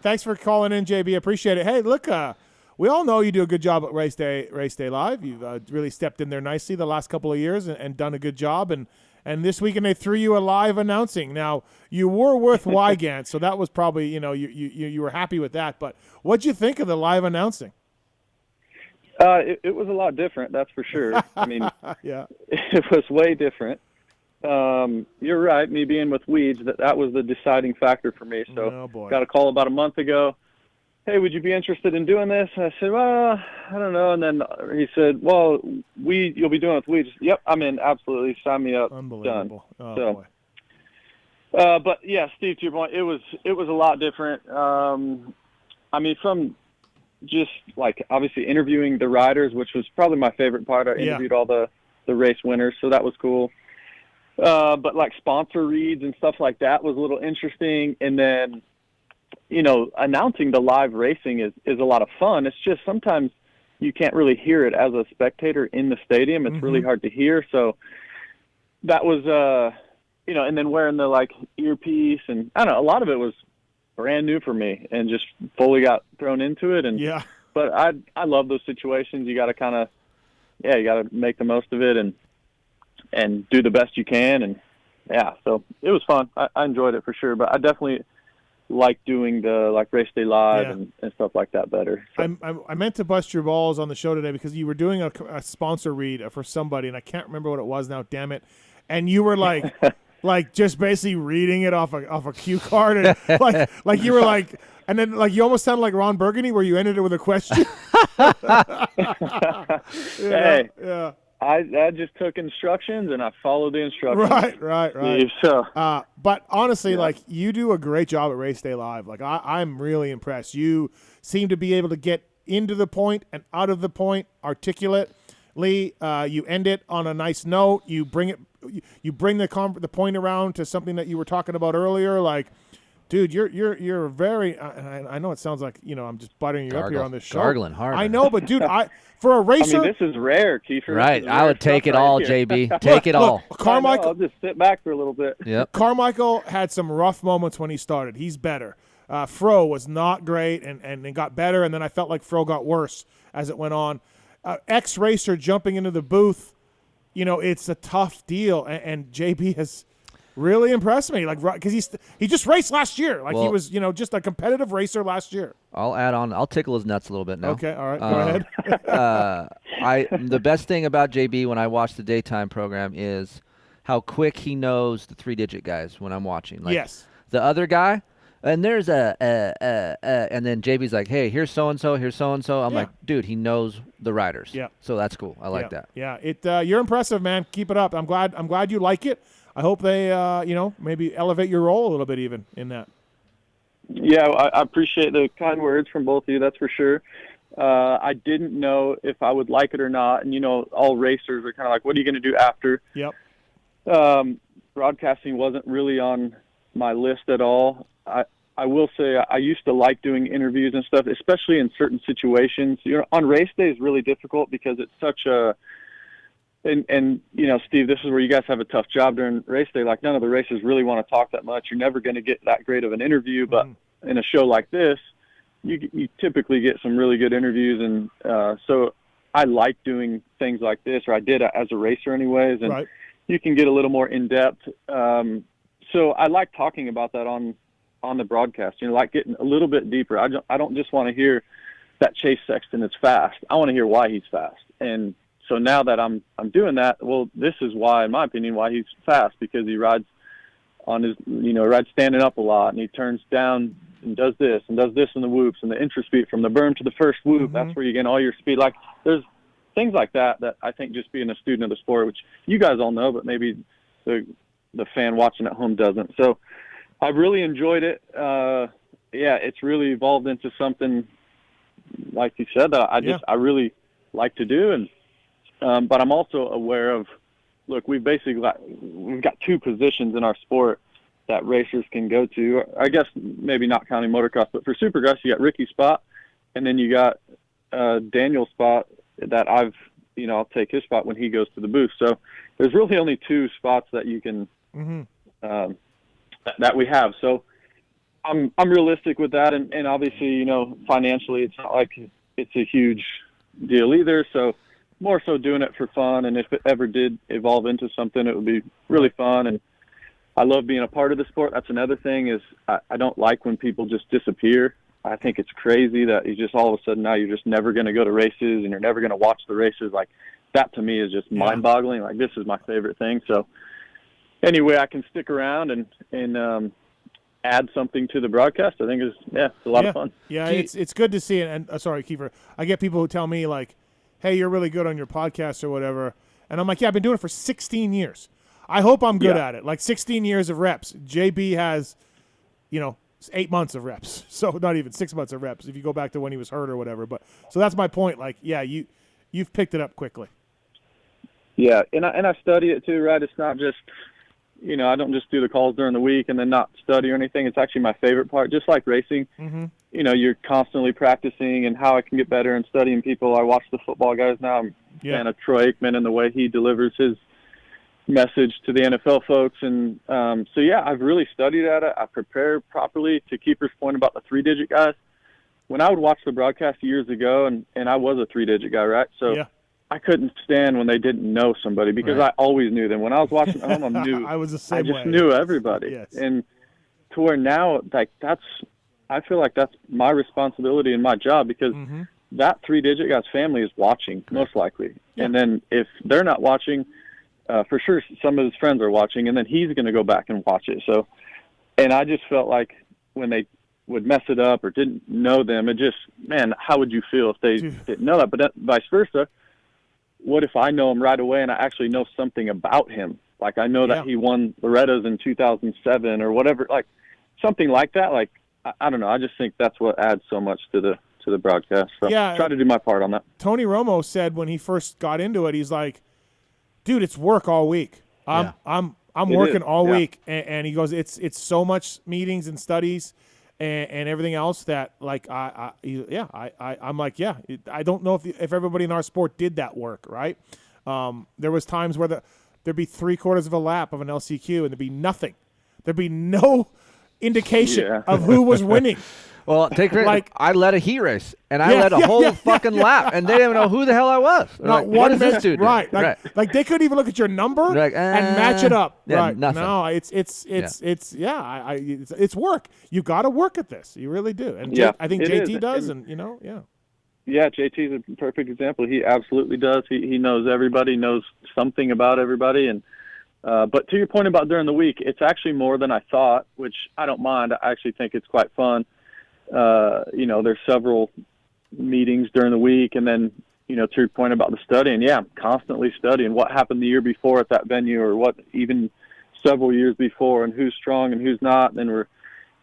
Thanks for calling in, JB. Appreciate it. Hey, look, we all know you do a good job at Race Day Live. You've really stepped in there nicely the last couple of years and done a good job. And this weekend they threw you a live announcing. Now, you were with Wygant, so that was probably, you were happy with that. But what'd you think of the live announcing? It was a lot different, that's for sure. I mean, yeah, it was way different. You're right, me being with Weeds, that was the deciding factor for me. So got a call about a month ago. Hey, would you be interested in doing this? And I said, well, I don't know. And then he said, well, you'll be doing it with Weeds. Yep, I'm in. Absolutely. Sign me up. Unbelievable. Done. Boy. But yeah, Steve, to your point, it was a lot different. I mean, from just like obviously interviewing the riders, which was probably my favorite part. I interviewed all the race winners, so that was cool. But like sponsor reads and stuff like that was a little interesting. And then, announcing the live racing is a lot of fun. It's just sometimes you can't really hear it as a spectator in the stadium. It's really hard to hear. So that was, and then wearing the like earpiece and I don't know, a lot of it was brand new for me and just fully got thrown into it. And but I love those situations. You got to you got to make the most of it and do the best you can. And so it was fun. I enjoyed it for sure, but I definitely like doing the like Race Day Live and stuff like that better. So. I meant to bust your balls on the show today because you were doing a sponsor read for somebody, and I can't remember what it was now. Damn it! And you were like, like just basically reading it off a cue card, and like you were like, and then like you almost sounded like Ron Burgundy, where you ended it with a question. Hey. Yeah. I just took instructions and I followed the instructions. Right. Steve, so. But honestly, like you do a great job at Race Day Live. Like I'm really impressed. You seem to be able to get into the point and out of the point articulately. You end it on a nice note. You bring the point around to something that you were talking about earlier. Like, dude, you're very. I know it sounds like I'm just buttering you up here on this show. Gargling hard. I know, but dude, for a racer, I mean, this is rare, Kiefer. Right, I would take it all, JB. Take it all. Carmichael, I'll just sit back for a little bit. Yep. Carmichael had some rough moments when he started. He's better. Fro was not great and got better, and then I felt like Fro got worse as it went on. Ex-racer jumping into the booth, it's a tough deal, and JB has really impressed me, like because he just raced last year, like he was just a competitive racer last year. I'll add on. I'll tickle his nuts a little bit now. Okay, all right, go ahead. The best thing about JB when I watch the daytime program is how quick he knows the 3-digit guys when I'm watching. Like, yes, the other guy, and there's and then JB's like, hey, here's so and so, here's so and so. I'm like, dude, he knows the riders. Yeah, so that's cool. I like that. Yeah, you're impressive, man. Keep it up. I'm glad you like it. I hope they, maybe elevate your role a little bit even in that. Yeah, I appreciate the kind words from both of you, that's for sure. I didn't know if I would like it or not. And, all racers are kind of like, what are you going to do after? Yep. Broadcasting wasn't really on my list at all. I will say I used to like doing interviews and stuff, especially in certain situations. On race day is really difficult because it's such a – And Steve, this is where you guys have a tough job during race day. Like, none of the racers really want to talk that much. You're never going to get that great of an interview. But in a show like this, you typically get some really good interviews. And so I like doing things like this, or I did as a racer anyways. And you can get a little more in-depth. So I like talking about that on the broadcast, like getting a little bit deeper. I don't just want to hear that Chase Sexton is fast. I want to hear why he's fast. And so now that I'm doing that, well, this is why, in my opinion, why he's fast, because he rides on his, rides standing up a lot, and he turns down and does this in the whoops and the intra-speed from the berm to the first whoop. That's where you get all your speed. Like, there's things like that I think just being a student of the sport, which you guys all know, but maybe the fan watching at home doesn't. So I've really enjoyed it. It's really evolved into something, like you said, that I really like to do. And but I'm also aware of, look, we've got two positions in our sport that racers can go to. I guess maybe not counting motocross, but for Supercross, you got Ricky's spot, and then you got Daniel's spot that I'll take his spot when he goes to the booth. So there's really only two spots that you can that we have. So I'm realistic with that, and obviously, financially, it's not like it's a huge deal either. So more so doing it for fun, and if it ever did evolve into something, it would be really fun. And I love being a part of the sport. That's another thing is I don't like when people just disappear. I think it's crazy that you just all of a sudden now you're just never going to go to races and you're never going to watch the races. Like that to me is just mind-boggling. Like this is my favorite thing. So anyway, I can stick around and add something to the broadcast, I think it's a lot of fun. Yeah, it's good to see it. And sorry, Kiefer, I get people who tell me like, hey, you're really good on your podcast or whatever. And I'm like, yeah, I've been doing it for 16 years. I hope I'm good at it. Like 16 years of reps. JB has, 8 months of reps. So not even 6 months of reps if you go back to when he was hurt or whatever. But so that's my point. Like, yeah, you've picked it up quickly. Yeah, and I study it too, right? It's not just, I don't just do the calls during the week and then not study or anything. It's actually my favorite part, just like racing. Mm-hmm. You're constantly practicing and how I can get better and studying people. I watch the football guys now. I'm a fan of Troy Aikman and the way he delivers his message to the NFL folks. And I've really studied at it. I prepare properly. To Keeper's point about the 3-digit guys, when I would watch the broadcast years ago, and I was a 3-digit guy, right? So I couldn't stand when they didn't know somebody because I always knew them. When I was watching at home, I knew I was the same way. I just knew everybody. Yes. And to where now, like I feel like that's my responsibility and my job because that 3-digit guy's family is watching, most likely. Yeah. And then if they're not watching, for sure some of his friends are watching, and then he's going to go back and watch it. So, and I just felt like when they would mess it up or didn't know them, it just, man, how would you feel if they didn't know that? But that, vice versa, what if I know him right away and I actually know something about him? Like I know that he won Loretta's in 2007 or whatever, like something like that. Like, I don't know. I just think that's what adds so much to the broadcast. So try to do my part on that. Tony Romo said when he first got into it, he's like, dude, it's work all week. I'm working all week. And he goes, it's so much meetings and studies and everything else that like, I'm like, I don't know if everybody in our sport did that work. Right. There was times where there'd be 3/4 of a lap of an LCQ and there'd be nothing. There'd be no indication of who was winning. Well, I led a heat race, and I led a whole fucking lap, and they didn't even know who the hell I was. Not like, what is this dude doing? Right. Like they couldn't even look at your number like, and match it up. Yeah, right. Nothing. No, it's work. You got to work at this. You really do. And I think JT does, and Yeah, JT is a perfect example. He absolutely does. He knows everybody, knows something about everybody, and but to your point about during the week, it's actually more than I thought, which I don't mind. I actually think it's quite fun. There's several meetings during the week, and then, to your point about the studying, I'm constantly studying what happened the year before at that venue or what even several years before and who's strong and who's not. And we're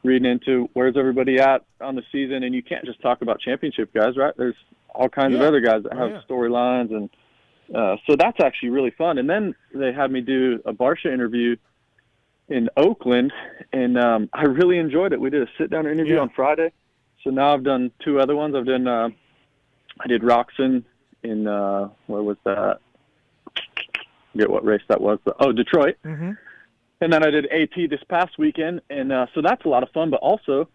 reading into where's everybody at on the season, and you can't just talk about championship guys, right? There's all kinds of other guys that have storylines, and so that's actually really fun. And then they had me do a Barsha interview in Oakland, and I really enjoyed it. We did a sit-down interview on Friday. So now I've done 2 other ones. I've done I did Roxon in where was that? I forget what race that was. Detroit. Mm-hmm. And then I did AT this past weekend, and so that's a lot of fun. But also,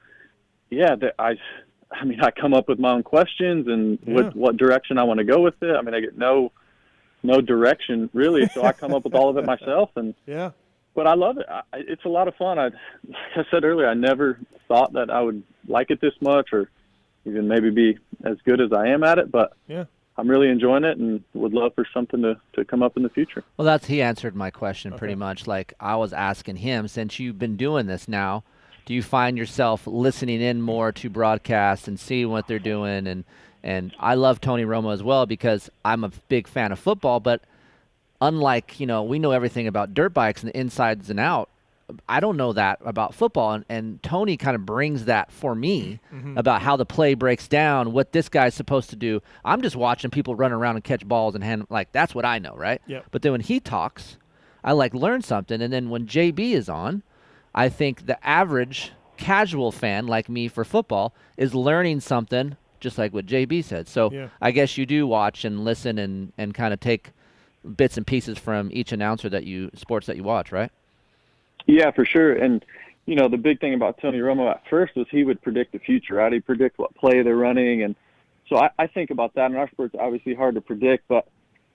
I come up with my own questions and what direction I want to go with it. I mean, I get no direction really, so I come up with all of it myself. And but I love it. It's a lot of fun. Like I said earlier, I never thought that I would like it this much or even maybe be as good as I am at it, but I'm really enjoying it and would love for something to come up in the future. Well, he answered my question pretty much. Like I was asking him, since you've been doing this now, do you find yourself listening in more to broadcasts and seeing what they're doing? And I love Tony Romo as well because I'm a big fan of football, but unlike, we know everything about dirt bikes and the insides and out, I don't know that about football. And Tony kind of brings that for me about how the play breaks down, what this guy's supposed to do. I'm just watching people run around and catch balls and hand, like, that's what I know, right? Yep. But then when he talks, I learn something. And then when JB is on, I think the average casual fan like me for football is learning something, just like what JB said. So I guess you do watch and listen and kind of take bits and pieces from each announcer sports that you watch, right? Yeah, for sure. And the big thing about Tony Romo at first was he would predict the future, right? He'd predict what play they're running. And so I think about that. In our sport, it's obviously hard to predict, but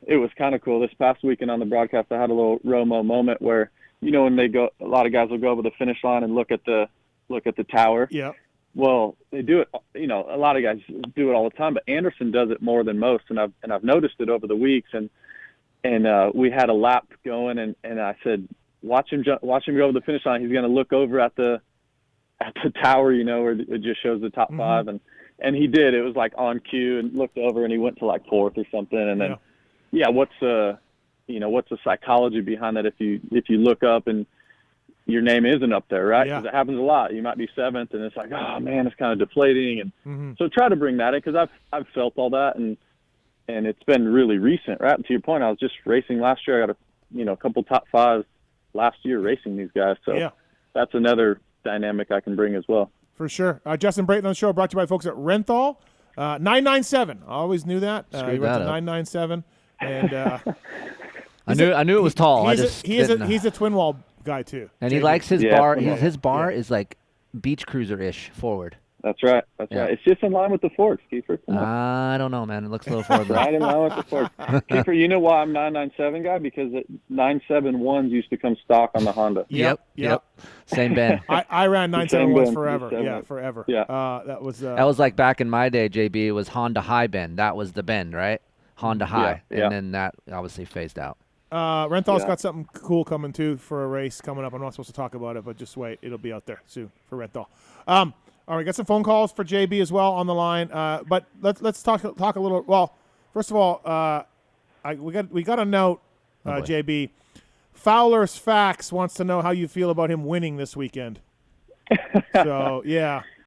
it was kind of cool. This past weekend on the broadcast, I had a little Romo moment where, when they go, a lot of guys will go over the finish line and look at the tower. Yeah. Well, they do it, a lot of guys do it all the time, but Anderson does it more than most. And I've noticed it over the weeks. And we had a lap going and I said, watch him go over the finish line. He's going to look over at the tower, where it just shows the top five. And he did. It was like on cue, and looked over and he went to like fourth or something. And then, what's the psychology behind that? If you look up and your name isn't up there, right? Because it happens a lot. You might be seventh and it's like, oh man, it's kind of deflating. And so try to bring that in, because I've felt all that, and it's been really recent, right? And to your point, I was just racing last year. I got a couple top fives last year racing these guys. So that's another dynamic I can bring as well. For sure. Justin Brayton on the show, brought to you by folks at Renthal. 997. I always knew that. He went to 997. And I knew it was tall. He's a twin wall guy too. And he likes his bar. His bar is like beach cruiser-ish forward. That's right. That's right. It's just in line with the Forks, Kiefer. I don't know, man. It looks a little forward. Right in line with the Forks. Kiefer, you know why I'm 997 guy? Because 971s used to come stock on the Honda. Yep. Same bend. I ran 971s forever. Yeah, forever. Yeah. That was like back in my day, JB. It was Honda High bend. That was the bend, right? Honda High. And then that obviously phased out. Renthal's got something cool coming too for a race coming up. I'm not supposed to talk about it, but just wait. It'll be out there soon for Renthal. All right, got some phone calls for JB as well on the line. But let's talk a little. Well, first of all, we got a note, JB. Fowler's Fax wants to know how you feel about him winning this weekend. So yeah.